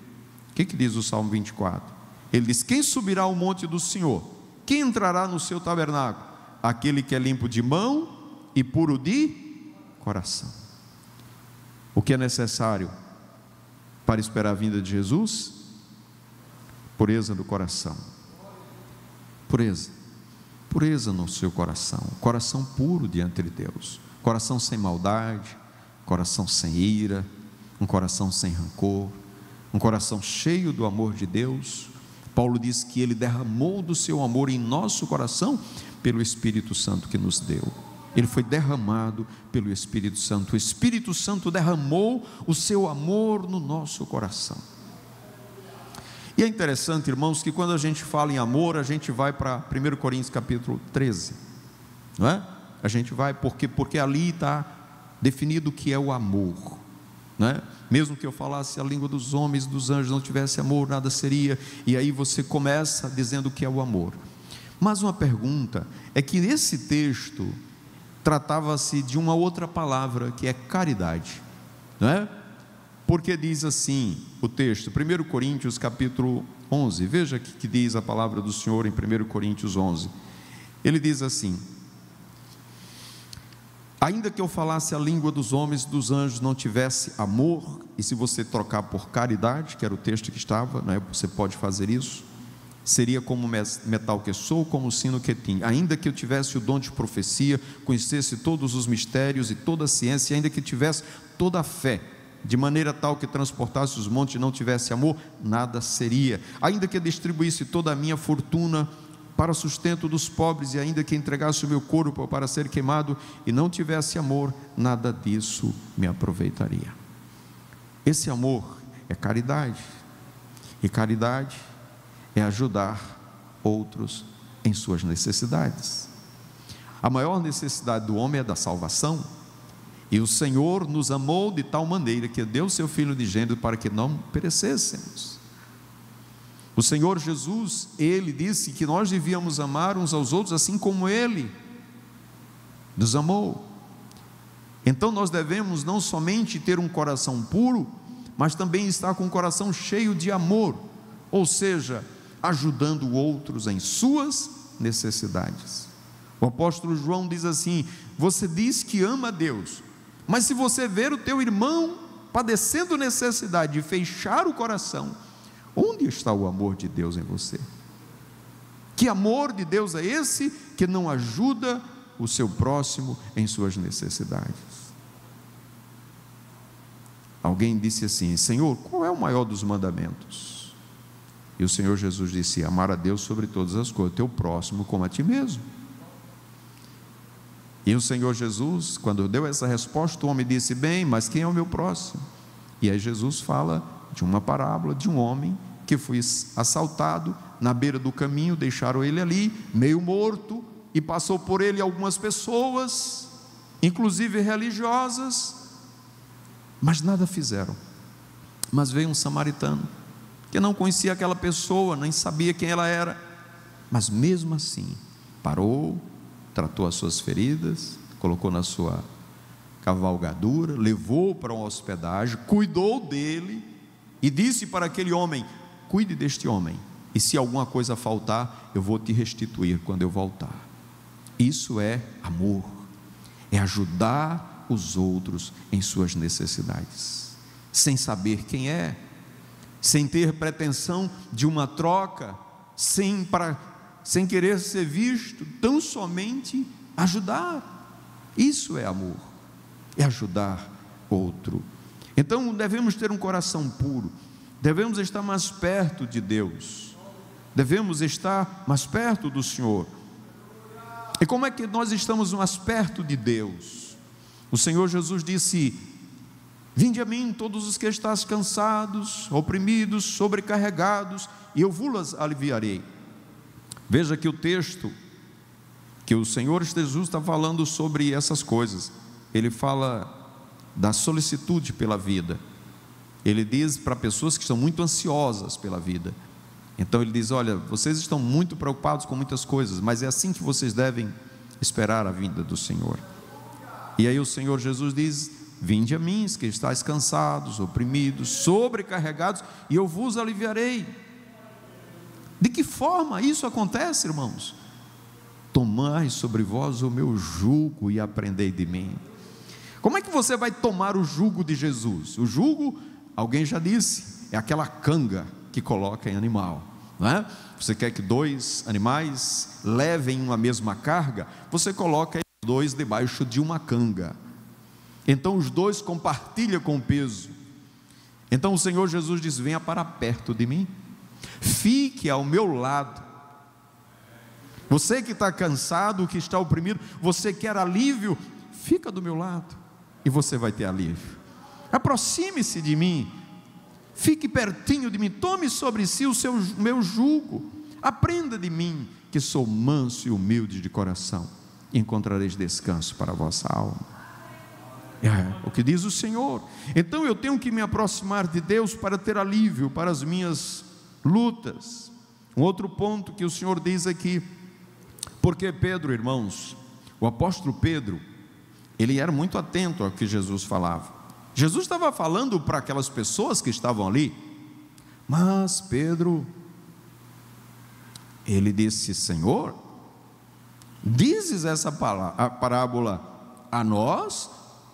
o que diz o Salmo 24. Ele diz: quem subirá ao monte do Senhor? Quem entrará no seu tabernáculo? Aquele que é limpo de mão e puro de coração. O que é necessário para esperar a vinda de Jesus? Pureza do coração. Pureza no seu coração, coração puro diante de Deus, coração sem maldade, coração sem ira, um coração sem rancor, um coração cheio do amor de Deus. Paulo diz que ele derramou do seu amor em nosso coração pelo Espírito Santo que nos deu. Ele foi derramado pelo Espírito Santo. O Espírito Santo derramou o seu amor no nosso coração. E é interessante, irmãos, que quando a gente fala em amor, a gente vai para 1 Coríntios capítulo 13, não é? A gente vai porque ali está definido o que é o amor, não é? Mesmo que eu falasse a língua dos homens, dos anjos, não tivesse amor, nada seria. E aí você começa dizendo o que é o amor. Mas uma pergunta é que esse texto tratava-se de uma outra palavra, que é caridade, não é? Porque diz assim o texto, 1 Coríntios capítulo 11, veja o que diz a palavra do Senhor em 1 Coríntios 11, ele diz assim: ainda que eu falasse a língua dos homens e dos anjos, não tivesse amor, e se você trocar por caridade, que era o texto que estava, né, você pode fazer isso, seria como metal que sou, como sino que tinha. Ainda que eu tivesse o dom de profecia, conhecesse todos os mistérios e toda a ciência, ainda que tivesse toda a fé, de maneira tal que transportasse os montes e não tivesse amor, nada seria. Ainda que eu distribuísse toda a minha fortuna para sustento dos pobres, e ainda que entregasse o meu corpo para ser queimado e não tivesse amor, nada disso me aproveitaria. Esse amor é caridade, e caridade é ajudar outros em suas necessidades. A maior necessidade do homem é da salvação, e o Senhor nos amou de tal maneira que deu seu Filho unigênito para que não perecêssemos. O Senhor Jesus, Ele disse que nós devíamos amar uns aos outros assim como Ele nos amou. Então nós devemos não somente ter um coração puro, mas também estar com um coração cheio de amor, ou seja, ajudando outros em suas necessidades. O apóstolo João diz assim: você diz que ama a Deus, mas se você ver o teu irmão padecendo necessidade e fechar o coração, onde está o amor de Deus em você? Que amor de Deus é esse que não ajuda o seu próximo em suas necessidades? Alguém disse assim: Senhor, qual é o maior dos mandamentos? E o Senhor Jesus disse: amar a Deus sobre todas as coisas, teu próximo como a ti mesmo. E o Senhor Jesus, quando deu essa resposta, o homem disse: bem, mas quem é o meu próximo? E aí Jesus fala de uma parábola de um homem que foi assaltado na beira do caminho, deixaram ele ali, meio morto, e passou por ele algumas pessoas, inclusive religiosas, mas nada fizeram. Mas veio um samaritano, que não conhecia aquela pessoa, nem sabia quem ela era, mas mesmo assim, parou, tratou as suas feridas, colocou na sua cavalgadura, levou para uma hospedagem, cuidou dele, e disse para aquele homem: cuide deste homem, e se alguma coisa faltar, eu vou te restituir quando eu voltar. Isso é amor, é ajudar os outros em suas necessidades, sem saber quem é, sem ter pretensão de uma troca, sem querer ser visto, tão somente ajudar. Isso é amor, é ajudar outro. Então devemos ter um coração puro, devemos estar mais perto de Deus, devemos estar mais perto do Senhor. E como é que nós estamos mais perto de Deus? O Senhor Jesus disse: vinde a mim todos os que estáis cansados, oprimidos, sobrecarregados, e eu vos aliviarei. Veja que o texto que o Senhor Jesus está falando sobre essas coisas, ele fala da solicitude pela vida. Ele diz para pessoas que estão muito ansiosas pela vida. Então ele diz: olha, vocês estão muito preocupados com muitas coisas, mas é assim que vocês devem esperar a vinda do Senhor. E aí o Senhor Jesus diz: vinde a mim, que estáis cansados, oprimidos, sobrecarregados, e eu vos aliviarei. De que forma isso acontece, irmãos? Tomai sobre vós o meu jugo e aprendei de mim. Como é que você vai tomar o jugo de Jesus? O jugo, alguém já disse, é aquela canga que coloca em animal, não é? Você quer que dois animais levem uma mesma carga, você coloca os dois debaixo de uma canga, então os dois compartilham com o peso. Então o Senhor Jesus diz: venha para perto de mim, fique ao meu lado. Você que está cansado, que está oprimido, você quer alívio, fica do meu lado e você vai ter alívio. Aproxime-se de mim, fique pertinho de mim, tome sobre si o meu jugo, aprenda de mim, que sou manso e humilde de coração, e encontrareis descanso para a vossa alma. É o que diz o Senhor. Então eu tenho que me aproximar de Deus para ter alívio para as minhas lutas. Um outro ponto que o Senhor diz aqui, porque Pedro, irmãos, o apóstolo Pedro, ele era muito atento ao que Jesus falava. Jesus estava falando para aquelas pessoas que estavam ali, mas Pedro, ele disse: Senhor, dizes essa parábola a nós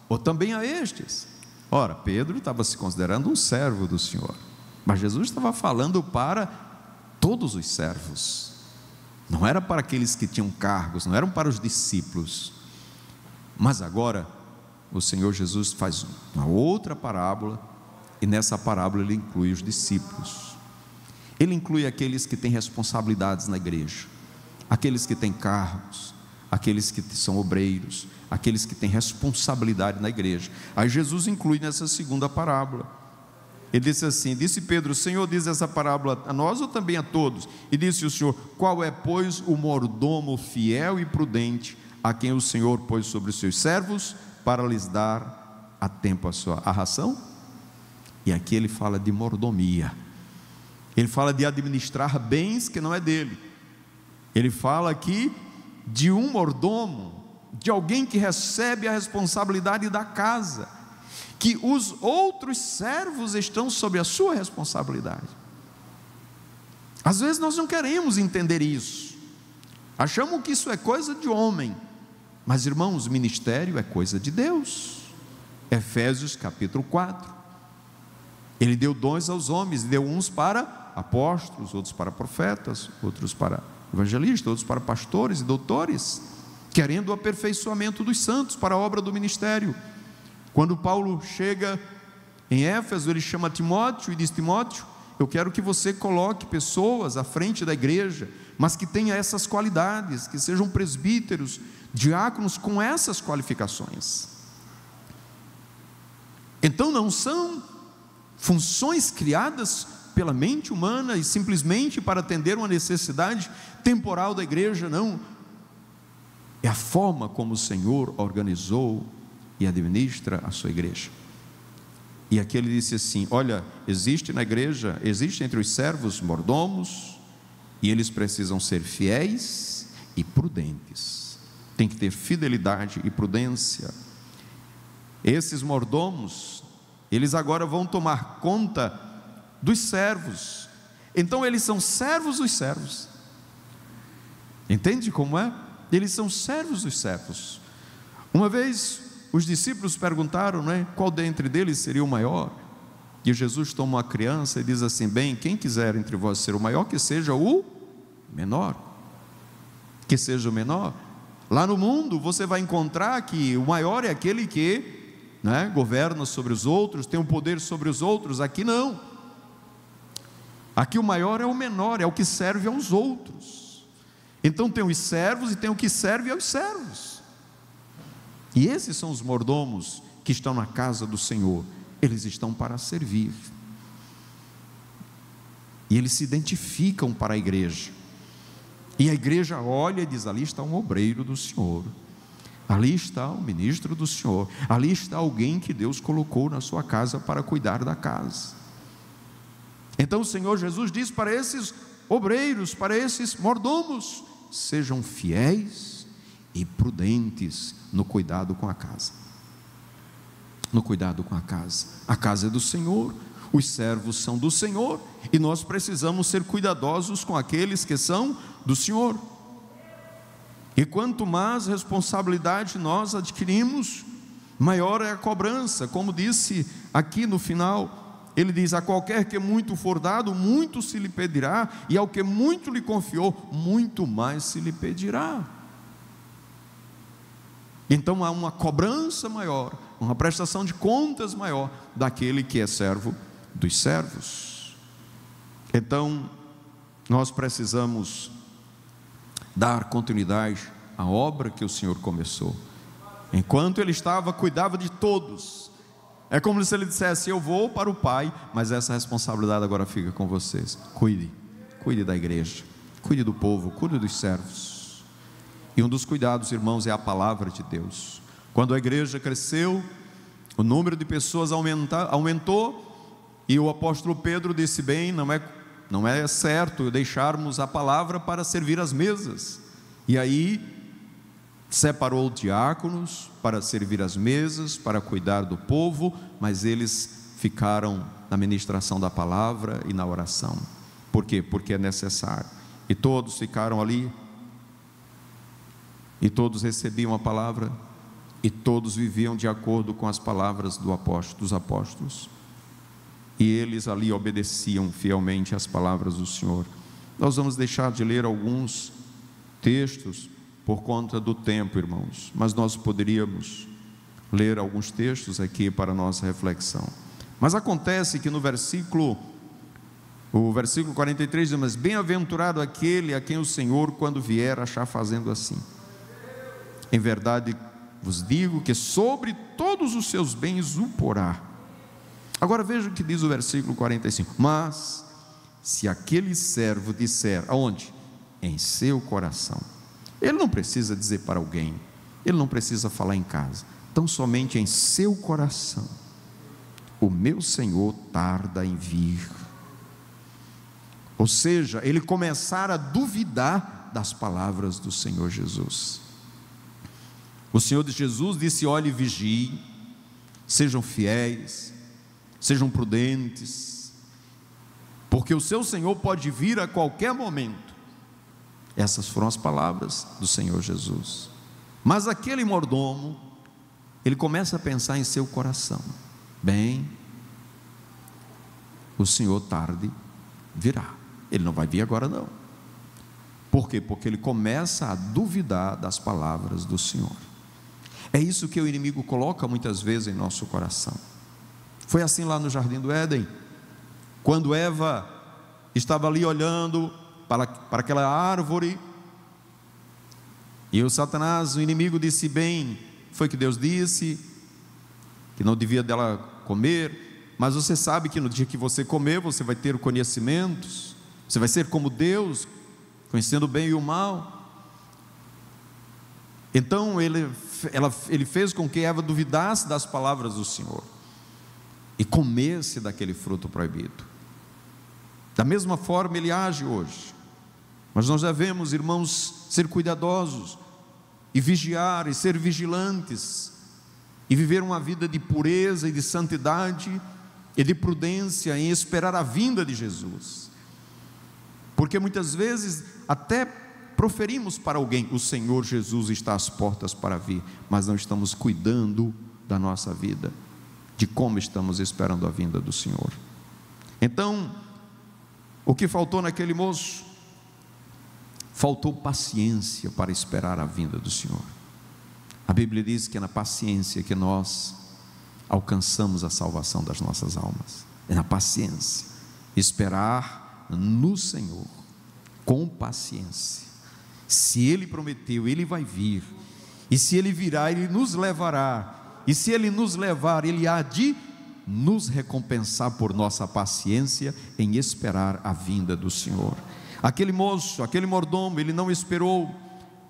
ou também a estes? Ora, Pedro estava se considerando um servo do Senhor, mas Jesus estava falando para todos os servos, não era para aqueles que tinham cargos, não eram para os discípulos. Mas agora o Senhor Jesus faz uma outra parábola, e nessa parábola ele inclui os discípulos, ele inclui aqueles que têm responsabilidades na igreja, aqueles que têm cargos, aqueles que são obreiros, aqueles que têm responsabilidade na igreja. Aí Jesus inclui nessa segunda parábola. Ele disse assim: disse Pedro: o Senhor diz essa parábola a nós ou também a todos? E disse o Senhor: qual é, pois, o mordomo fiel e prudente, a quem o Senhor pôs sobre os seus servos, para lhes dar a tempo a ração? E aqui ele fala de mordomia, ele fala de administrar bens que não é dele. Ele fala aqui de um mordomo, de alguém que recebe a responsabilidade da casa, que os outros servos estão sob a sua responsabilidade. Às vezes nós não queremos entender isso, achamos que isso é coisa de homem, mas irmãos, ministério é coisa de Deus. Efésios capítulo 4, ele deu dons aos homens, deu uns para apóstolos, outros para profetas, outros para evangelistas, outros para pastores e doutores, querendo o aperfeiçoamento dos santos para a obra do ministério. Quando Paulo chega em Éfeso, ele chama Timóteo e diz: Timóteo, eu quero que você coloque pessoas à frente da igreja, mas que tenha essas qualidades, que sejam presbíteros, diáconos com essas qualificações. Então não são funções criadas pela mente humana e simplesmente para atender uma necessidade temporal da igreja, não. É a forma como o Senhor organizou e administra a sua igreja. E aqui ele disse assim: olha, existe na igreja, existe entre os servos mordomos, e eles precisam ser fiéis e prudentes, tem que ter fidelidade e prudência. Esses mordomos, eles agora vão tomar conta dos servos, Então eles são servos dos servos. Entende como é? Eles são servos dos servos. Uma vez os discípulos perguntaram, né, qual dentre deles seria o maior? E Jesus toma uma criança e diz assim: bem, quem quiser entre vós ser o maior, que seja o menor. Que seja o menor. Lá no mundo você vai encontrar que o maior é aquele que, né, governa sobre os outros, tem o poder sobre os outros. Aqui não. Aqui o maior é o menor, é o que serve aos outros. Então tem os servos e tem o que serve aos servos. E esses são os mordomos que estão na casa do Senhor. Eles estão para servir. E eles se identificam para a igreja. E a igreja olha e diz: ali está um obreiro do Senhor, ali está o ministro do Senhor, ali está alguém que Deus colocou na sua casa para cuidar da casa. Então o Senhor Jesus diz para esses obreiros, para esses mordomos: sejam fiéis e prudentes no cuidado com a casa. No cuidado com a casa. A casa é do Senhor, os servos são do Senhor, e nós precisamos ser cuidadosos com aqueles que são do Senhor. E quanto mais responsabilidade nós adquirimos, maior é a cobrança. Como disse aqui no final, ele diz: a qualquer que muito for dado, muito se lhe pedirá, e ao que muito lhe confiou, muito mais se lhe pedirá. Então há uma cobrança maior, uma prestação de contas maior daquele que é servo dos servos. Então nós precisamos dar continuidade à obra que o Senhor começou. Enquanto Ele estava, cuidava de todos. É como se Ele dissesse: eu vou para o Pai, mas essa responsabilidade agora fica com vocês. Cuide da igreja, cuide do povo, cuide dos servos. E um dos cuidados, irmãos, é a palavra de Deus. Quando a igreja cresceu, o número de pessoas aumentou, e o apóstolo Pedro disse: bem, não é certo deixarmos a palavra para servir as mesas. E aí separou diáconos para servir as mesas, para cuidar do povo, mas eles ficaram na ministração da palavra e na oração. Por quê? Porque é necessário. E todos ficaram ali, e todos recebiam a palavra, e todos viviam de acordo com as palavras dos apóstolos. E eles ali obedeciam fielmente às palavras do Senhor. Nós vamos deixar de ler alguns textos por conta do tempo, irmãos, mas nós poderíamos ler alguns textos aqui para a nossa reflexão. Mas acontece que no versículo 43 diz: mas bem-aventurado aquele a quem o Senhor, quando vier, achar fazendo assim. Em verdade vos digo que sobre todos os seus bens o porá. Agora veja o que diz o versículo 45: mas se aquele servo disser, aonde? Em seu coração. Ele não precisa dizer para alguém, ele não precisa falar em casa, tão somente em seu coração: o meu Senhor tarda em vir. Ou seja, ele começar a duvidar das palavras do Senhor Jesus. O Senhor Jesus disse: olhe e vigiem, sejam fiéis, sejam prudentes, porque o seu Senhor pode vir a qualquer momento. Essas foram as palavras do Senhor Jesus. Mas aquele mordomo, ele começa a pensar em seu coração: bem, o Senhor tarde virá, ele não vai vir agora não. Por quê? Porque ele começa a duvidar das palavras do Senhor. É isso que o inimigo coloca muitas vezes em nosso coração. Foi assim lá no Jardim do Éden, quando Eva estava ali olhando para aquela árvore, e o Satanás, o inimigo, disse: bem, foi que Deus disse que não devia dela comer, mas você sabe que no dia que você comer, você vai ter conhecimentos, você vai ser como Deus, conhecendo o bem e o mal. Então ele fez com que Eva duvidasse das palavras do Senhor e comesse daquele fruto proibido. Da mesma forma ele age hoje. Mas nós devemos, irmãos, ser cuidadosos e vigiar e ser vigilantes e viver uma vida de pureza e de santidade e de prudência em esperar a vinda de Jesus. porque muitas vezes até proferimos para alguém: o Senhor Jesus está às portas para vir, mas não estamos cuidando da nossa vida, de como estamos esperando a vinda do Senhor. Então, o que faltou naquele moço? Faltou paciência para esperar a vinda do Senhor. A Bíblia diz que é na paciência que nós alcançamos a salvação das nossas almas. É na paciência, esperar no Senhor, com paciência. Se Ele prometeu, Ele vai vir, e se Ele virá, Ele nos levará, e se Ele nos levar, Ele há de nos recompensar por nossa paciência em esperar a vinda do Senhor. Aquele moço, aquele mordomo, ele não esperou.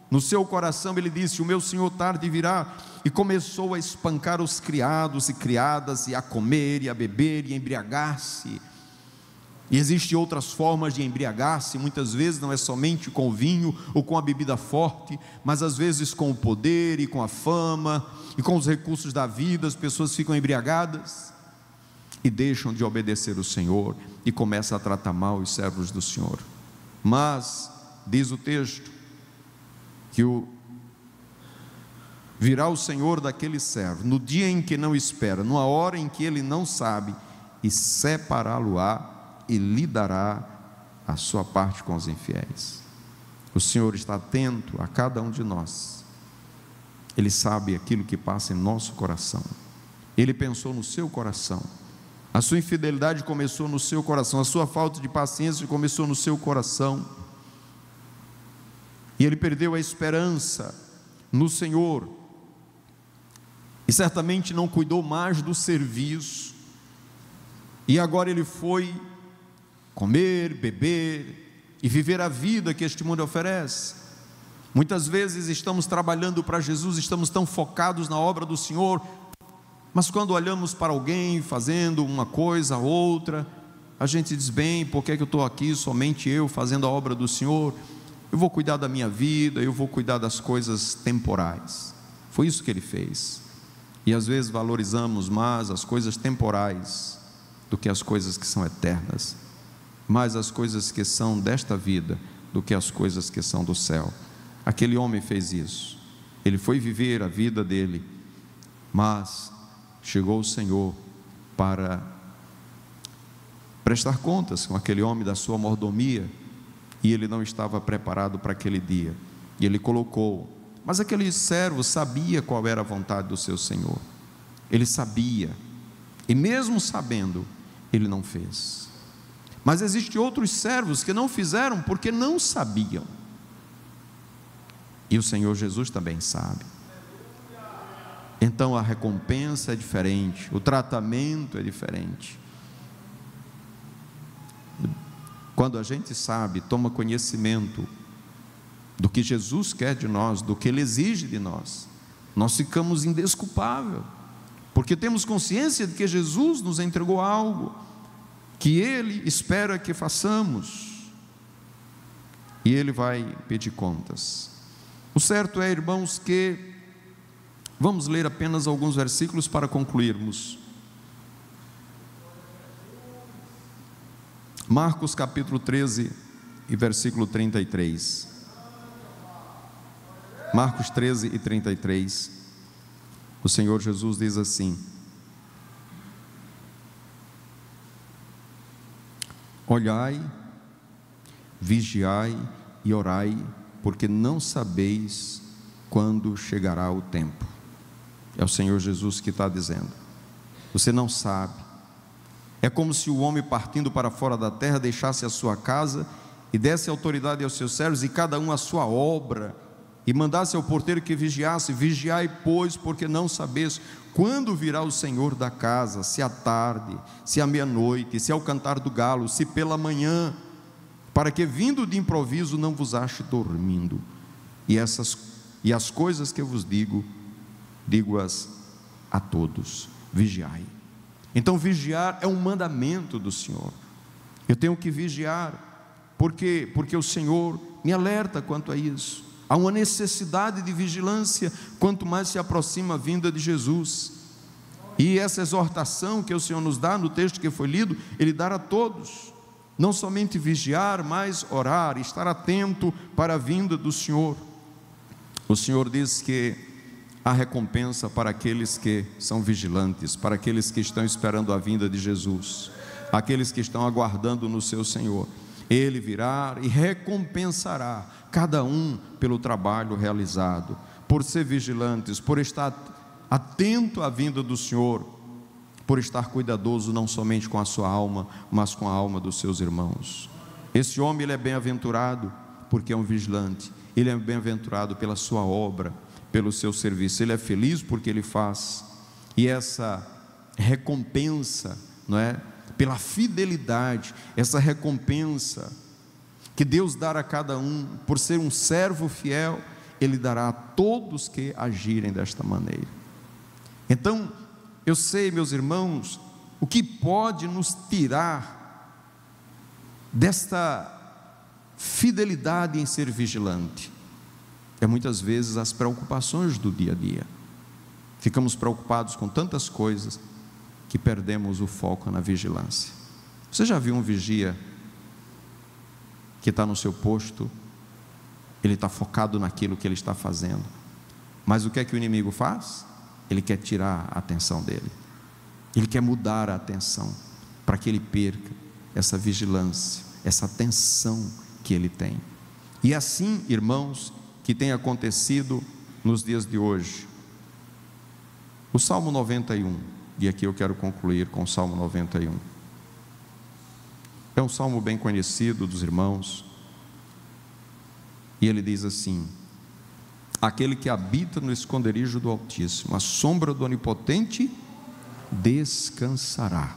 No seu coração ele disse: o meu senhor tarde virá, e começou a espancar os criados e criadas, e a comer, e a beber, e a embriagar-se. E existem outras formas de embriagar-se, muitas vezes não é somente com o vinho ou com a bebida forte, mas às vezes com o poder e com a fama, e com os recursos da vida. As pessoas ficam embriagadas e deixam de obedecer o Senhor, e começam a tratar mal os servos do Senhor. Mas, diz o texto, que virá o Senhor daquele servo, no dia em que não espera, numa hora em que ele não sabe, e separá-lo-á, e lhe dará a sua parte com os infiéis. O Senhor está atento a cada um de nós. Ele sabe aquilo que passa em nosso coração. Ele pensou no seu coração. A sua infidelidade começou no seu coração, a sua falta de paciência começou no seu coração, e ele perdeu a esperança no Senhor, e certamente não cuidou mais do serviço, e agora ele foi comer, beber e viver a vida que este mundo oferece. Muitas vezes estamos trabalhando para Jesus, estamos tão focados na obra do Senhor, mas quando olhamos para alguém fazendo uma coisa, outra, a gente diz: bem, por que eu estou aqui, somente eu, fazendo a obra do Senhor? Eu vou cuidar da minha vida, eu vou cuidar das coisas temporais. Foi isso que ele fez. E às vezes valorizamos mais as coisas temporais do que as coisas que são eternas, mais as coisas que são desta vida do que as coisas que são do céu. Aquele homem fez isso. Ele foi viver a vida dele, mas chegou o Senhor para prestar contas com aquele homem da sua mordomia, e ele não estava preparado para aquele dia, e ele colocou. Mas aquele servo sabia qual era a vontade do seu Senhor, ele sabia, e mesmo sabendo, ele não fez. Mas existem outros servos que não fizeram porque não sabiam, e o Senhor Jesus também sabe. Então a recompensa é diferente, o tratamento é diferente. Quando a gente sabe, toma conhecimento do que Jesus quer de nós, do que Ele exige de nós, nós ficamos indesculpáveis, porque temos consciência de que Jesus nos entregou algo que Ele espera que façamos, e Ele vai pedir contas. O certo é, irmãos, que vamos ler apenas alguns versículos para concluirmos. Marcos capítulo 13 e versículo 33. Marcos 13 e 33. O Senhor Jesus diz assim: olhai, vigiai e orai, porque não sabeis quando chegará o tempo. É o Senhor Jesus que está dizendo. Você não sabe. É como se o homem, partindo para fora da terra, deixasse a sua casa e desse autoridade aos seus servos, e cada um a sua obra, e mandasse ao porteiro que vigiasse: vigiai, pois, porque não sabeis quando virá o Senhor da casa, se à tarde, se à meia-noite, se ao cantar do galo, se pela manhã, para que vindo de improviso não vos ache dormindo. E as coisas que eu vos digo-as a todos: vigiai. Então vigiar é um mandamento do Senhor. Eu tenho que vigiar, porque o Senhor me alerta quanto a isso. Há uma necessidade de vigilância, quanto mais se aproxima a vinda de Jesus. E essa exortação que o Senhor nos dá no texto que foi lido, Ele dá a todos. Não somente vigiar, mas orar, estar atento para a vinda do Senhor. O Senhor diz que há recompensa para aqueles que são vigilantes, para aqueles que estão esperando a vinda de Jesus, aqueles que estão aguardando no seu Senhor. Ele virá e recompensará cada um pelo trabalho realizado, por ser vigilantes, por estar atento à vinda do Senhor, por estar cuidadoso não somente com a sua alma, mas com a alma dos seus irmãos. Esse homem, ele é bem-aventurado porque é um vigilante, ele é bem-aventurado pela sua obra, pelo seu serviço, ele é feliz porque ele faz, e essa recompensa, não é? Pela fidelidade, essa recompensa que Deus dará a cada um, por ser um servo fiel, Ele dará a todos que agirem desta maneira. Então, eu sei, meus irmãos, o que pode nos tirar desta fidelidade em ser vigilante, é muitas vezes as preocupações do dia a dia. Ficamos preocupados com tantas coisas, que perdemos o foco na vigilância. Você já viu um vigia que está no seu posto? Ele está focado naquilo que ele está fazendo, mas o que é que o inimigo faz? Ele quer tirar a atenção dele, ele quer mudar a atenção, para que ele perca essa vigilância, essa atenção que ele tem. E assim, irmãos, que tem acontecido nos dias de hoje. O Salmo 91, e aqui eu quero concluir com o Salmo 91. É um salmo bem conhecido dos irmãos, e ele diz assim: aquele que habita no esconderijo do Altíssimo, a sombra do Onipotente descansará.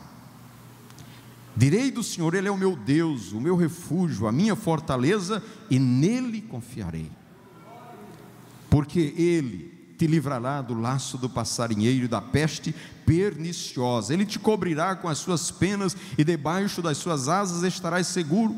Direi do Senhor, Ele é o meu Deus, o meu refúgio, a minha fortaleza, e nele confiarei. Porque Ele te livrará do laço do passarinheiro e da peste perniciosa. Ele te cobrirá com as suas penas, e debaixo das suas asas estarás seguro.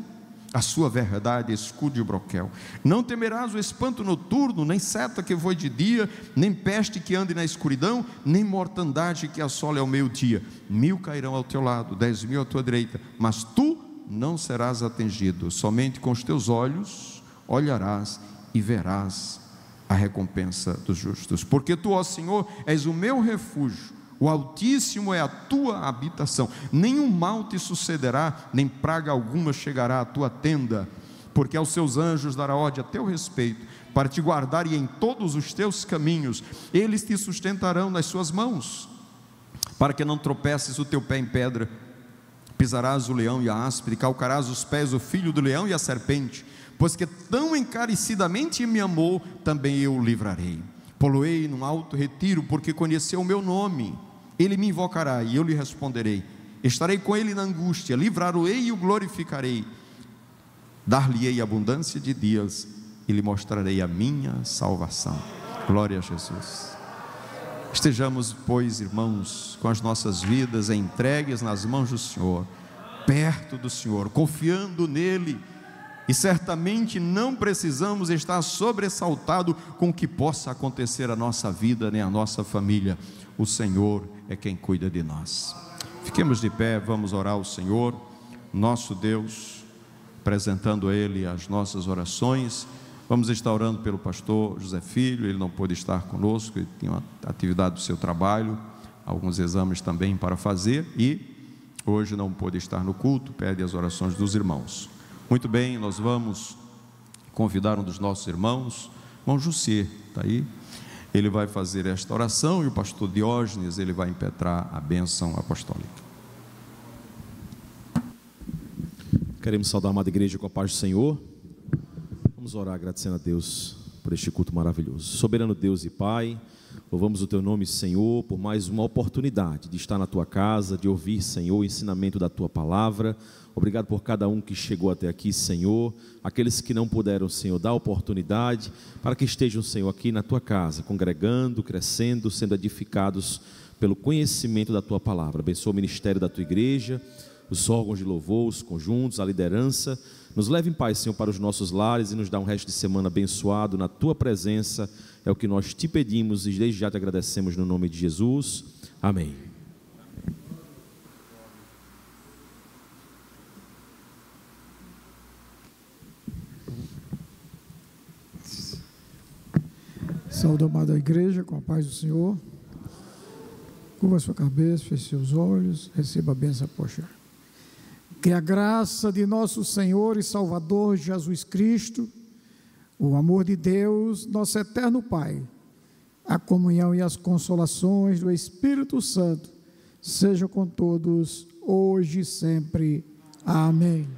A sua verdade é escudo e broquel. Não temerás o espanto noturno, nem seta que voe de dia, nem peste que ande na escuridão, nem mortandade que assole ao meio-dia. 1000 cairão ao teu lado, 10.000 à tua direita, mas tu não serás atingido. Somente com os teus olhos olharás e verás a recompensa dos justos. Porque tu, ó Senhor, és o meu refúgio, o Altíssimo é a tua habitação. Nenhum mal te sucederá, nem praga alguma chegará à tua tenda, porque aos seus anjos dará ordem a teu respeito, para te guardarem em todos os teus caminhos. Eles te sustentarão nas suas mãos, para que não tropeces o teu pé em pedra. Pisarás o leão e a áspide, calcarás os pés o filho do leão e a serpente. Pois que tão encarecidamente me amou, também eu o livrarei. Poloei num alto retiro, porque conheceu o meu nome. Ele me invocará e eu lhe responderei. Estarei com ele na angústia, livrá-lo-ei e o glorificarei. Dar-lhe-ei abundância de dias e lhe mostrarei a minha salvação. Glória a Jesus. Estejamos, pois, irmãos, com as nossas vidas entregues nas mãos do Senhor, perto do Senhor, confiando nele. E certamente não precisamos estar sobressaltados com o que possa acontecer à nossa vida, nem à nossa família. O Senhor é quem cuida de nós. Fiquemos de pé, vamos orar ao Senhor, nosso Deus, apresentando a Ele as nossas orações. Vamos estar orando pelo pastor José Filho. Ele não pôde estar conosco, ele tinha uma atividade do seu trabalho, alguns exames também para fazer, e hoje não pôde estar no culto, pede as orações dos irmãos. Muito bem, nós vamos convidar um dos nossos irmãos, irmão Jussier, está aí. Ele vai fazer esta oração, e o pastor Diógenes, ele vai impetrar a bênção apostólica.
Queremos saudar a amada igreja com a paz do Senhor. Vamos orar agradecendo a Deus por este culto maravilhoso. Soberano Deus e Pai, louvamos o Teu nome, Senhor, por mais uma oportunidade de estar na Tua casa, de ouvir, Senhor, o ensinamento da Tua palavra. Obrigado por cada um que chegou até aqui, Senhor. Aqueles que não puderam, Senhor, dar oportunidade para que estejam, Senhor, aqui na Tua casa, congregando, crescendo, sendo edificados pelo conhecimento da Tua palavra. Abençoa o ministério da Tua igreja, os órgãos de louvor, os conjuntos, a liderança. Nos leve em paz, Senhor, para os nossos lares e nos dá um resto de semana abençoado na Tua presença. É o que nós te pedimos e desde já te agradecemos no nome de Jesus. Amém.
Saúde a amada igreja com a paz do Senhor. Curva a sua cabeça, feche seus olhos, receba a bênção apóstolo. Que a graça de nosso Senhor e Salvador Jesus Cristo, o amor de Deus, nosso eterno Pai, a comunhão e as consolações do Espírito Santo sejam com todos, hoje e sempre. Amém.